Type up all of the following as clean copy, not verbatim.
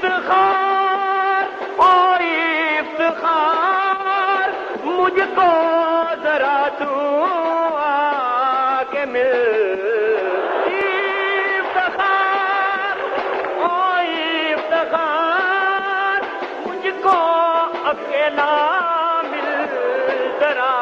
इफ्तिखार ओ इफ्तिखार, मुझको जरा तू आके मिल। इफ्तिखार ओ इफ्तिखार, मुझको अकेला मिल जरा।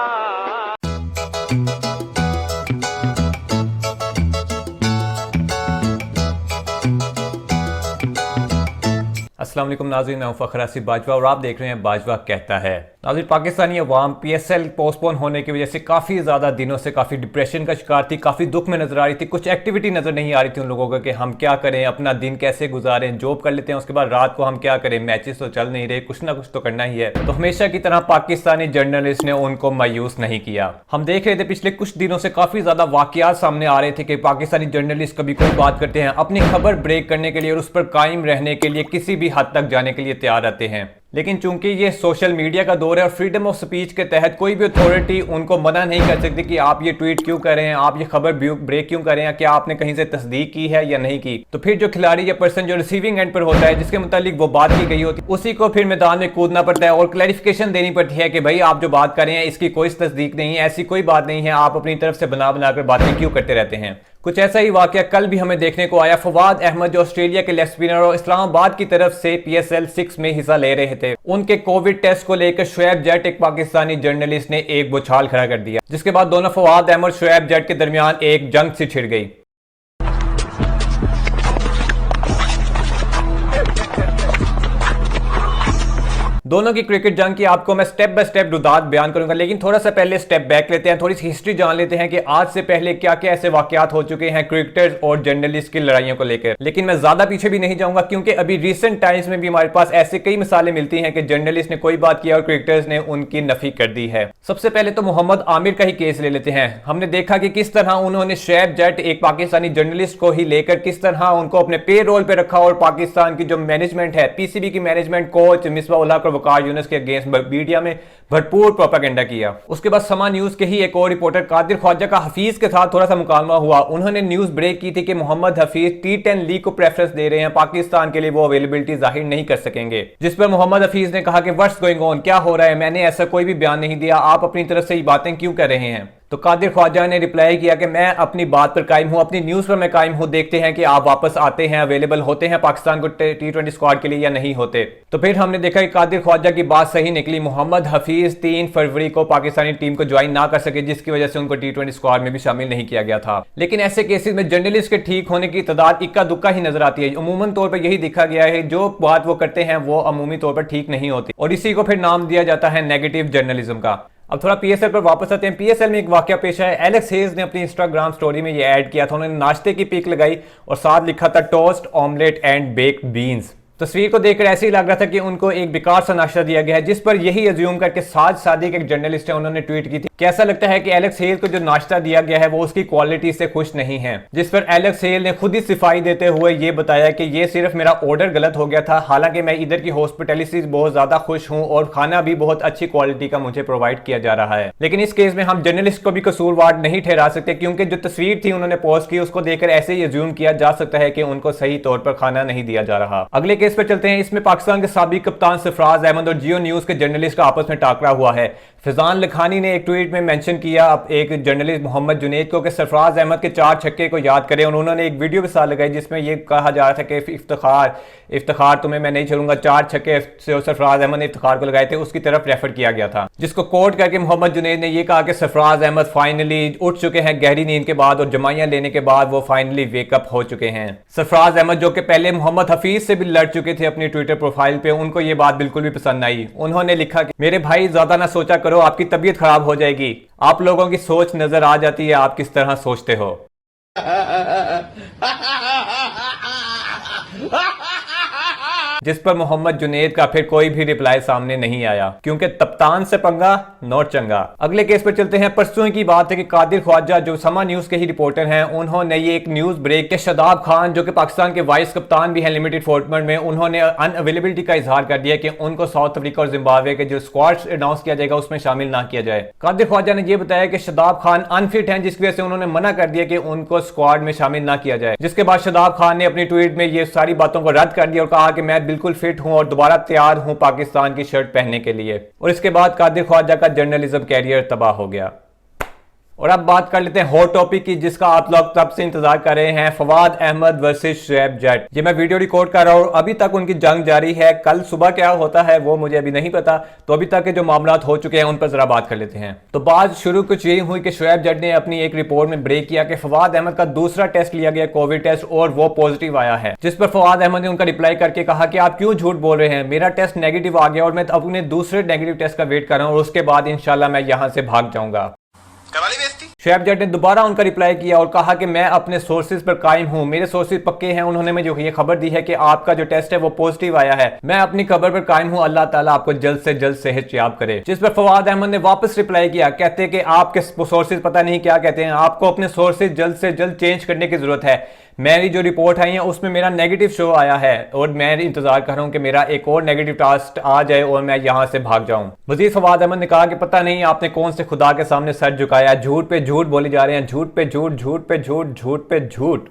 अस्सलाम वालेकुम नाज़रीन, मैं फ़खर आसिफ बाजवा और आप देख रहे हैं बाजवा कहता है। नाज़रीन, पाकिस्तानी अवाम PSL पोस्टपोन होने की वजह से काफ़ी ज़्यादा दिनों से काफ़ी डिप्रेशन का शिकार थी, काफ़ी दुख में नजर आ रही थी। कुछ एक्टिविटी नज़र नहीं आ रही थी उन लोगों को कि हम क्या करें, अपना दिन कैसे गुजारें, जॉब कर लेते हैं, उसके बाद रात को हम क्या करें, मैचेस तो चल नहीं रहे, कुछ ना कुछ तो करना ही है। तो हमेशा की तरह पाकिस्तानी जर्नलिस्ट ने उनको मायूस नहीं किया। हम देख रहे थे पिछले कुछ दिनों से काफ़ी ज़्यादा वाक़यात सामने आ रहे थे कि पाकिस्तानी जर्नलिस्ट कभी कोई बात करते हैं, अपनी खबर ब्रेक करने के लिए और उस पर कायम रहने के लिए किसी भी हद तक जाने के लिए तैयार रहते हैं। लेकिन चूंकि ये सोशल मीडिया का दौर है और फ्रीडम ऑफ स्पीच के तहत कोई भी अथॉरिटी उनको मना नहीं कर सकती कि आप ये ट्वीट क्यों कर रहे हैं, आप ये खबर ब्रेक क्यों कर रहे हैं, क्या आपने कहीं से तस्दीक की है या नहीं की। तो फिर जो खिलाड़ी या पर्सन जो रिसीविंग एंड पर होता है, जिसके मुतालिक वो बात की गई होती है, उसी को फिर मैदान में कूदना पड़ता है और क्लैरिफिकेशन देनी पड़ती है कि भाई आप जो बात कर रहे हैं इसकी कोई तस्दीक नहीं है, ऐसी कोई बात नहीं है, आप अपनी तरफ से बना बनाकर बातें क्यों करते रहते हैं। कुछ ऐसा ही वाकया कल भी हमें देखने को आया। फवाद अहमद जो ऑस्ट्रेलिया के लेग स्पिनर और इस्लामाबाद की तरफ से PSL 6 में हिस्सा ले रहे थे, उनके कोविड टेस्ट को लेकर शुएब जट एक पाकिस्तानी जर्नलिस्ट ने एक बौछार खड़ा कर दिया, जिसके बाद दोनों फवाद अहमद और शुएब जट के दरमियान एक जंग सी छिड़ गई। दोनों की क्रिकेट जंग की आपको मैं स्टेप बाय स्टेप रुदात बयान करूंगा, लेकिन थोड़ा सा पहले स्टेप बैक लेते हैं, थोड़ी सी हिस्ट्री जान लेते हैं कि आज से पहले क्या क्या ऐसे वाकयात हो चुके हैं क्रिकेटर्स और जर्नलिस्ट की लड़ाइयों को लेकर। लेकिन मैं ज्यादा पीछे भी नहीं जाऊंगा क्योंकि अभी रिसेंट टाइम्स में भी हमारे पास ऐसे कई मिसालें मिलती हैं कि जर्नलिस्ट ने कोई बात किया और क्रिकेटर्स ने उनकी नफी कर दी है। सबसे पहले तो मोहम्मद आमिर का ही केस ले लेते हैं। हमने देखा कि किस तरह उन्होंने शुएब जट एक पाकिस्तानी जर्नलिस्ट को ही लेकर किस तरह उनको अपने पे रोल पर रखा और पाकिस्तान की जो मैनेजमेंट है, PCB की मैनेजमेंट, कोच मिसबा उल हक और वकार यूनुस के अगेंस्ट मीडिया में भरपूर प्रोपेगेंडा किया। उसके बाद समा न्यूज के ही एक और रिपोर्टर कादिर ख्वाजा का हफीज के साथ थोड़ा सा मुकालमा हुआ। उन्होंने न्यूज ब्रेक की थी कि मोहम्मद हफीज T10 लीग को प्रेफरेंस दे रहे हैं, पाकिस्तान के लिए वो अवेलेबिलिटी जाहिर नहीं कर सकेंगे। जिस पर मोहम्मद हफीज ने कहा कि व्हाट्स गोइंग ऑन, क्या हो रहा है, मैंने ऐसा कोई भी बयान नहीं दिया, आप अपनी तरफ से ये बातें क्यों कर रहे हैं। तो कादिर ख्वाजा ने रिप्लाई किया कि मैं अपनी बात पर कायम हूं, अपनी न्यूज पर मैं कायम हूं, देखते हैं कि आप वापस आते हैं, अवेलेबल होते हैं पाकिस्तान को T20 स्क्वाड के लिए या नहीं होते। तो फिर हमने देखा कि कादिर ख्वाजा की बात सही निकली। मोहम्मद हफीज 3 फरवरी को पाकिस्तानी टीम को ज्वाइन ना कर सके, जिसकी वजह से उनको T20 स्क्वाड में भी शामिल नहीं किया गया था। लेकिन ऐसे केसेस में जर्नलिस्ट के ठीक होने की तादाद इक्का दुक्का ही नजर आती है। अमूमन तौर पर यही देखा गया है, जो बात वो करते हैं वो अमूमी तौर पर ठीक नहीं होती और इसी को फिर नाम दिया जाता है नेगेटिव जर्नलिज्म का। अब थोड़ा PSL पर वापस आते हैं। PSL में एक वाकया पेश है। एलेक्स हेज ने अपनी इंस्टाग्राम स्टोरी में ये ऐड किया था, उन्होंने नाश्ते की पिक लगाई और साथ लिखा था toast, omelette and baked beans. तस्वीर को देखकर ऐसे ही लग रहा था कि उनको एक बेकार सा नाश्ता दिया गया है, जिस पर यही अज्यूम करके साज सादिक एक जर्नलिस्ट है, उन्होंने ट्वीट की थी कि ऐसा लगता है कि एलेक्स हेल को जो नाश्ता दिया गया है वो उसकी क्वालिटी से खुश नहीं है। जिस पर एलेक्स हेल ने खुद ही सिफाई देते हुए ये बताया कि ये सिर्फ मेरा ऑर्डर गलत हो गया था, हालांकि मैं इधर की हॉस्पिटैलिटी से बहुत ज्यादा खुश हूँ और खाना भी बहुत अच्छी क्वालिटी का मुझे प्रोवाइड किया जा रहा है। लेकिन इस केस में हम जर्नलिस्ट को भी कसूरवार नहीं ठहरा सकते क्योंकि जो तस्वीर थी उन्होंने पोस्ट की, उसको देखकर ऐसे ही अज्यूम किया जा सकता है कि उनको सही तौर पर खाना नहीं दिया जा रहा। अगले केस पर चलते हैं। इसमें पाकिस्तान के साबिक कप्तान सरफराज अहमद और जियो न्यूज के जर्नलिस्ट का आपस में टाकरा हुआ है। फैजान लखानी ने एक ट्वीट में मेंशन किया एक जर्नलिस्ट मोहम्मद जुनैद को कि सरफराज अहमद के 4 छक्के को याद करें और उन्होंने एक वीडियो भी साथ लगाई जिसमें यह कहा जा रहा था कि इफ्तिखार तुम्हें मैं नहीं छोड़ूंगा, 4 छक्के से सरफराज अहमद ने इफ्तिखार को लगाए थे, उसकी तरफ रेफर किया गया था, जिसको कोट करके मोहम्मद जुनैद ने यह कहा कि सरफराज अहमद फाइनली उठ चुके हैं गहरी नींद के बाद और जमाइयां लेने के बाद वो फाइनली वेकअप हो चुके हैं। सरफराज अहमद जो कि पहले मोहम्मद हफीज से भी लड़ चुके थे अपनी ट्विटर प्रोफाइल पे, उनको ये बात बिल्कुल भी पसंद आई। उन्होंने लिखा कि मेरे भाई ज्यादा ना सोचा करो, आपकी तबीयत खराब हो जाएगी, आप लोगों की सोच नजर आ जाती है, आप किस तरह सोचते हो। जिस पर मोहम्मद जुनैद का फिर कोई भी रिप्लाई सामने नहीं आया क्योंकि कप्तान से पंगा नोट चंगा। अगले केस पर चलते हैं। परसों की बात है कि कादिर ख्वाजा जो समा न्यूज के ही रिपोर्टर हैं, उन्होंने ये एक न्यूज ब्रेक के शादाब खान जो कि पाकिस्तान के वाइस कप्तान भी हैं लिमिटेड फॉर्मेट में, उन्होंने अनअवेलेबिलिटी का इजहार कर दिया कि उनको साउथ अफ्रीका और जिम्बाब्वे के जो स्क्वाड अनाउंस किया जाएगा उसमें शामिल ना किया जाए। कादिर ख्वाजा ने यह बताया कि शादाब खान अनफिट हैं, जिसकी वजह से उन्होंने मना कर दिया कि उनको स्क्वाड में शामिल ना किया जाए। जिसके बाद शादाब खान ने अपनी ट्वीट में ये सारी बातों को रद्द कर दिया और कहा कि मैं बिल्कुल फिट हूं और दोबारा तैयार हूं पाकिस्तान की शर्ट पहनने के लिए। और इसके बाद कादिर ख्वाजा का जर्नलिज्म कैरियर तबाह हो गया। और अब बात कर लेते हैं हॉट टॉपिक की, जिसका आप लोग तब से इंतजार कर रहे हैं, फवाद अहमद वर्सेस शुएब जट। ये मैं वीडियो रिकॉर्ड कर रहा हूं, अभी तक उनकी जंग जारी है। कल सुबह क्या होता है वो मुझे अभी नहीं पता, तो अभी तक के जो मामला हो चुके हैं उन पर जरा बात कर लेते हैं। तो बात शुरू कुछ यही हुई कि शुएब जट ने अपनी एक रिपोर्ट में ब्रेक किया कि फवाद अहमद का दूसरा टेस्ट लिया गया कोविड टेस्ट और वो पॉजिटिव आया है, जिस पर फवाद अहमद ने उनका रिप्लाई करके कहा कि आप क्यों झूठ बोल रहे हैं, मेरा टेस्ट नेगेटिव आ गया और मैं अपने दूसरे नेगेटिव टेस्ट का वेट कर रहा हूं और उसके बाद इंशाल्लाह मैं यहां से भाग जाऊंगा। शुएब जट ने दोबारा उनका रिप्लाई किया और कहा कि मैं अपने सोर्सेज पर कायम हूं, मेरे सोर्सेज पक्के हैं, उन्होंने मुझे ये खबर दी है कि आपका जो टेस्ट है वो पॉजिटिव आया है, मैं अपनी खबर पर कायम हूं, अल्लाह ताला आपको जल्द से जल्द सेहत याब करे। जिस पर फवाद अहमद ने वापस रिप्लाई किया, कहते कि आपके सोर्सेज पता नहीं क्या कहते हैं, आपको अपने सोर्सेज जल्द से जल्द चेंज करने की जरूरत है। मेरी जो रिपोर्ट आई है उसमें मेरा नेगेटिव शो आया है और मैं इंतजार कर रहा हूं कि मेरा एक और नेगेटिव टेस्ट आ जाए और मैं यहां से भाग जाऊं। वजीर फवाद अहमद ने कहा कि पता नहीं आपने कौन से खुदा के सामने सर झुकाया, झूठ पे झूठ बोले जा रहे हैं, झूठ पे झूठ, झूठ पे झूठ, झूठ पे झूठ।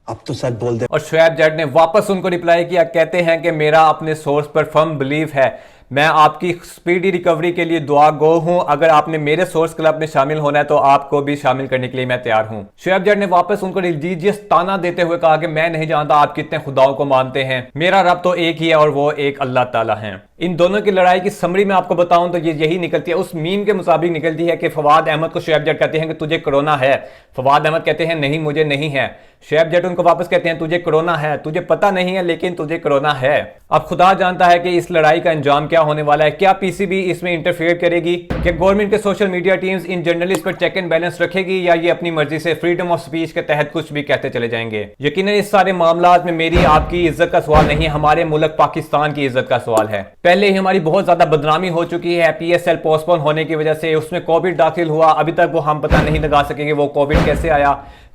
अब तो सच बोल दे। और शुएब जट ने वापस उनको रिप्लाई किया, कहते हैं कि मेरा अपने सोर्स पर फर्म बिलीव है, मैं आपकी स्पीडी रिकवरी के लिए दुआ गो हूं, अगर आपने मेरे सोर्स क्लब में शामिल होना है तो आपको भी शामिल करने के लिए मैं तैयार हूं। शुएब जट ने वापस उनको रिलीजियस ताना देते हुए कहा कि मैं नहीं जानता आप कितने खुदाओं को मानते हैं, मेरा रब तो एक ही है और वो एक अल्लाह ताला है। इन दोनों की लड़ाई की समरी में आपको बताऊं तो ये यही निकलती है, उस मीम के मुताबिक निकलती है कि फवाद अहमद को शुएब जट कहते हैं कि तुझे कोरोना है, फवाद अहमद कहते हैं नहीं मुझे नहीं है, शुएब जट उनको वापस कहते हैं तुझे कोरोना है, तुझे पता नहीं है लेकिन तुझे कोरोना है। अब खुदा जानता है कि इस लड़ाई का अंजाम क्या होने वाला है, क्या पीसीबी इसमें इंटरफेयर करेगी, क्या गवर्नमेंट के social media teams in journalist पर चेक एंड बैलेंस रखेगी, या ये अपनी मर्जी से फ्रीडम ऑफ स्पीच के तहत कुछ भी कहते चले जाएंगे। यकीनन इस सारे मामलात में मेरी आपकी इज्जत का सवाल नहीं, हमारे मुल्क पाकिस्तान की इज्जत का सवाल है। पहले ही हमारी बहुत ज्यादा बदनामी हो चुकी है PSL पोस्टपोन होने की वजह से, उसमें कोविड दाखिल हुआ, अभी तक वो हम पता नहीं लगा सकेंगे वो कोविड कैसे आया,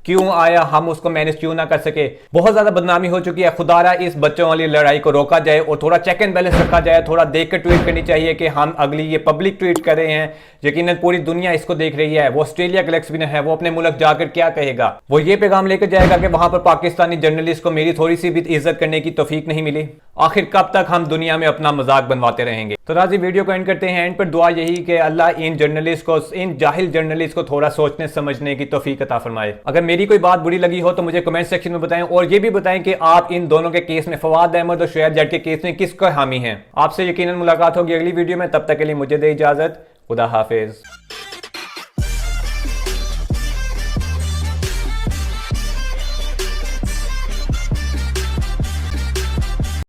क्यों आया, हम उसको मैनेज क्यों ना कर सके, बहुत ज्यादा बदनामी हो चुकी है। खुदारा इस बच्चों वाली लड़ाई को रोका जाए और थोड़ा चेक एंड बैलेंस रखा जाए, थोड़ा देख कर ट्वीट करनी चाहिए कि हम अगली ये पब्लिक ट्वीट कर रहे हैं, यकीनन पूरी दुनिया इसको देख रही है। वो ऑस्ट्रेलिया का एक्सपीरियंस है, वो अपने मुल्क जाकर क्या कहेगा, वो ये पैगाम लेकर जाएगा कि वहां पर पाकिस्तानी जर्नलिस्ट को मेरी थोड़ी सी भी इज्जत करने की तौफीक नहीं मिली। आखिर कब तक हम दुनिया में अपना मजाक बनवाते रहेंगे। तो राजी वीडियो को एंड करते हैं, एंड पर दुआ यही कि अल्लाह इन जर्नलिस्ट को, इन जाहिल जर्नलिस्ट को थोड़ा सोचने समझने की तौफीक अता फरमाए। अगर मेरी कोई बात बुरी लगी हो तो मुझे कमेंट सेक्शन में बताएं और ये भी बताएं कि आप इन दोनों के केस में, फवाद अहमद और शुएब जट के केस में किसका हामी हैं। आपसे यकीनन मुलाकात होगी अगली वीडियो में, तब तक के लिए मुझे दे इजाजत, खुदा हाफिज।